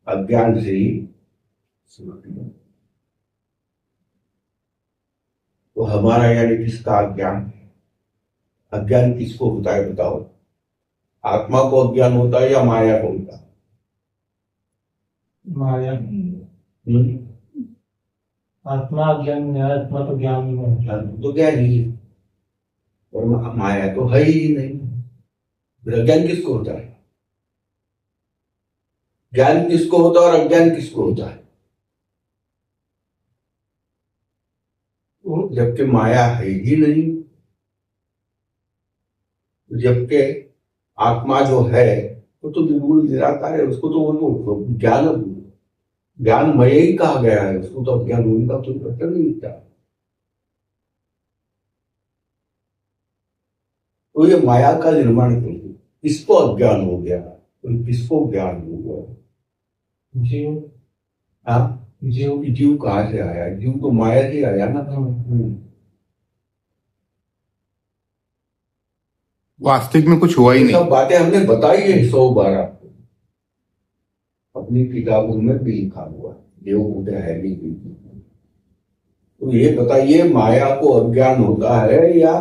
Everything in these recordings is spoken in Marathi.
अज्ञान से ही सृष्टि है। तो हमारा यानी किसका अज्ञान? अज्ञान किसको होता है बताओ? आत्मा को अज्ञान होता है या माया को होता है? माया। आत्मा अज्ञान है, आत्मा तो ज्ञान ही है। तो ज्ञान ही है और माया तो है ही नहीं। फिर अज्ञान किसको होता है? ज्ञान किसको होता है और अज्ञान किसको होता है? जबकि माया है ही नहीं, जबकि आत्मा जो है वो तो बिल्कुल निराकार है। उसको तो वो ज्ञान ज्ञानमय ही कहा गया है। उसको तो अज्ञान होने का कोई प्रश्न नहीं उठता। तो ये माया का निर्माण क्यों? किसको अज्ञान हो गया? तो किसको ज्ञान हो गया? जीव। हाँ, जीव कहाँ से आया? जीव तो माया से आया ना। वास्तविक में कुछ हुआ ही नहीं। सब बातें हमने बताई है 100 बार आपको, अपनी किताबों में भी लिखा हुआ देवभूत है भी। तो ये बताइए, माया को अज्ञान होता है या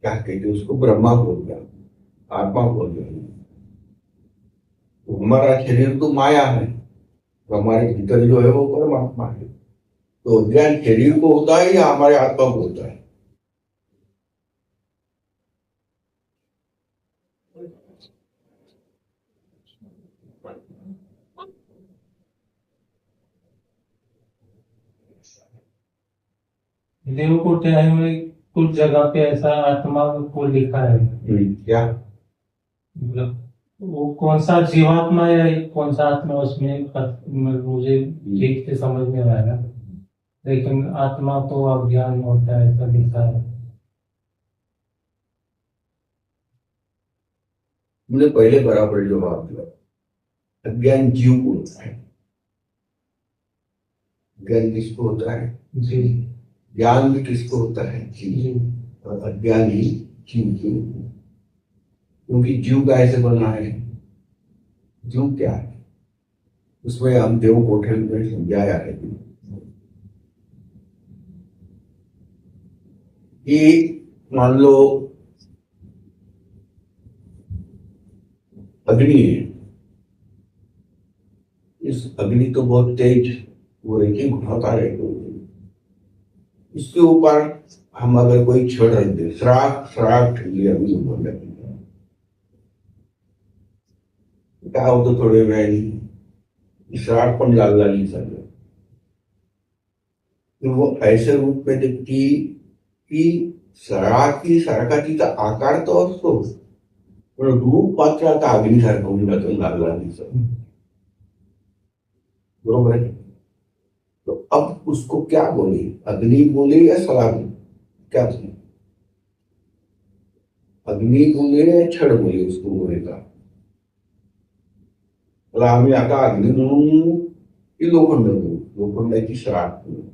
क्या कहते उसको? ब्रह्मा को अज्ञान, आत्मा को अज्ञान। तो हमारा शरीर तो माया है, तो हमारे भीतर जो है वो परमात्मा है। तो अज्ञान शरीर को होता है या हमारे आत्मा को होता है? देवकूट है में कुछ जगह पे ऐसा आत्मा को लिखा है। क्या मतलब वो कौन सा जीवात्मा या कौन सा आत्मा उसमें मुझे ठीक से समझ में आया, लेकिन आत्मा तो अज्ञान होता है ऐसा लिखा है। हमने पहले बराबर जवाब दिया, अज्ञान जीव को होता है। ज्ञान किसको होता है? जी। ज्ञान भी किसको होता है? जीव। और अज्ञान ही जीव की, क्योंकि जीव का ऐसे बना है। जीव क्या है? उसमें हम देव कोठे में समझाया है कि मान लो अग्नि है, इस अग्नि तो बहुत तेज हो रही थी, घुमाता रहे। इसके ऊपर हम अगर कोई छड़ रख दे, श्राप श्राप ठंडी अग्नि बोल रहे क्या हो, तो थोड़े में श्राप पण लागला नहीं सके। तो वो ऐसे रूप में देखती की सराकी सरकातीचा आकार तो असतो, पण रूप मात्र आता अग्निसारखं होऊन जातं, लागला नाही सर। बरोबर है? तो अब उसको क्या बोले, अग्नि बोले या सलामी? क्या बोले? अग्नि बोले या छड़ बोले? उसको बोलेगा मला आम्ही आता अग्नि म्हणून की लोखंड म्हणून, लोखंडाची श्राप म्हणून।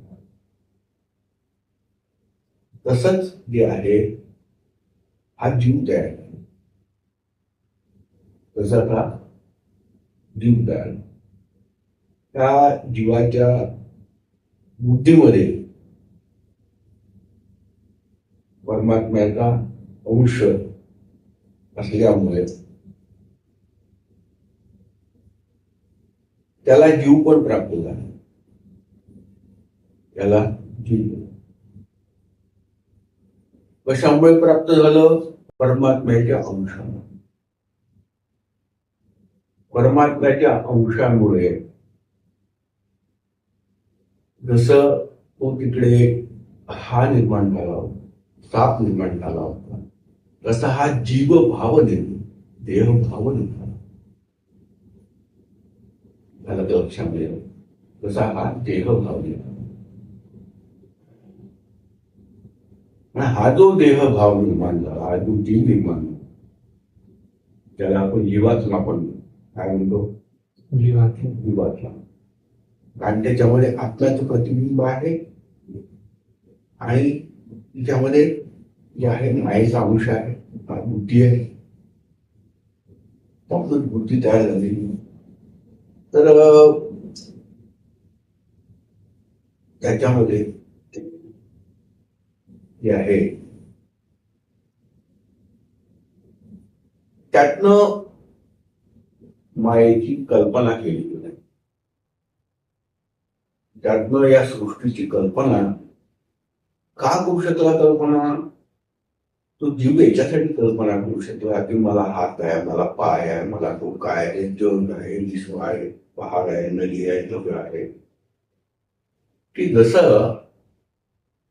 तसंच जे आहे हा जीव तयार आहे, तसा का जीव तयार। त्या जीवाच्या बुद्धीमध्ये परमात्म्याचा अंश असल्यामुळे त्याला जीव पण प्राप्त झाला, त्याला जीव कशामुळे प्राप्त झालं? परमात्म्याच्या अंशामुळे। परमात्म्याच्या अंशामुळे जसं तो तिकडे हा निर्माण झाला होता, साप निर्माण झाला होता, तसा हा जीव भाव देह भाव निर्माण झाला त्या लक्षामध्ये, तसा हा देह भाव निर्माण। हा जो देह भाव निर्माण झाला, हा जो जीव निर्माण, त्याला आपण जीवात्मा पण काय म्हणतो? जीवात्मा। कारण त्याच्यामध्ये आत्म्याचं प्रतिबिंब आहे आणि त्याच्यामध्ये जे आहे मायेचा अंश आहे, बुद्धी आहे। मग बुद्धी तयार झाली. तर त्याच्यामध्ये जे आहे त्यातनं मायेची कल्पना केली गेली. त्यातनं या सृष्टीची कल्पना का करू शकला? कल्पना तो जीव याच्यासाठी कल्पना करू शकला की मला हात आहे, मला पाय आहे, मला डोकं आहे, जग आहे, विश्व आहे, पहाड आहे, नदी आहे, जग आहे, की जसं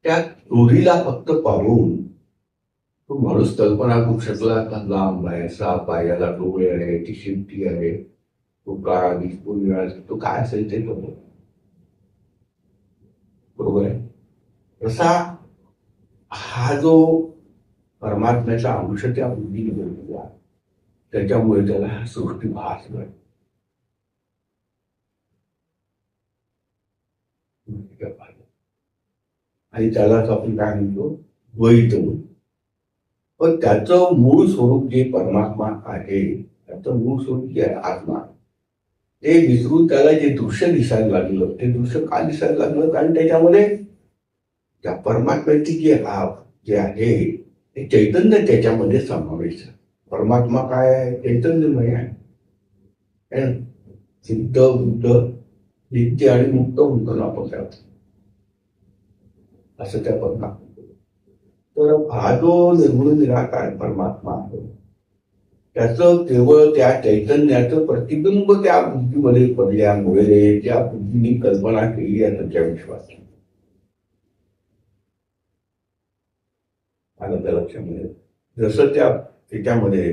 त्या दोरीला फक्त पाहून तो माणूस कल्पना करू शकला का लांब आहे, साप आहे, याला डोळे आहे, ती शिंपटी आहे, तो काळा दिसतो, निळा दिसतो, काय असेल ते तो बरोबर आहे. तसा हा जो परमात्म्याचा अंश त्या बुद्धीने बनलेला त्याच्यामुळे त्याला हा सृष्टी भासलाय. आणि त्यालाच आपण काय म्हणतो? द्वैत म्हणतो. पण त्याचं मूळ स्वरूप जे परमात्मा आहे, त्याचं मूळ स्वरूप जे आहे आत्मा, ते विसरून त्याला जे दृश्य दिसायला लागलं, ते दृश्य का दिसायला लागलं? कारण त्याच्यामध्ये त्या परमात्म्याची जे आहे ते चैतन्य त्याच्यामध्ये समावेश आहे. परमात्मा काय आहे? चैतन्यमय आहे. सिद्ध बुद्ध नित्य आणि मुक्त म्हणतो ना आपण त्यात, असं त्या परमात्मा. तर हा जो निर्गुण निराकार परमात्मा आहे त्याचं केवळ त्या चैतन्याचं प्रतिबिंब त्या बुद्धीमध्ये पडल्यामुळे त्या बुद्धीने कल्पना केली आहे त्याच्या विश्वासात. आलं त्या लक्षामध्ये. जसं त्याच्यामध्ये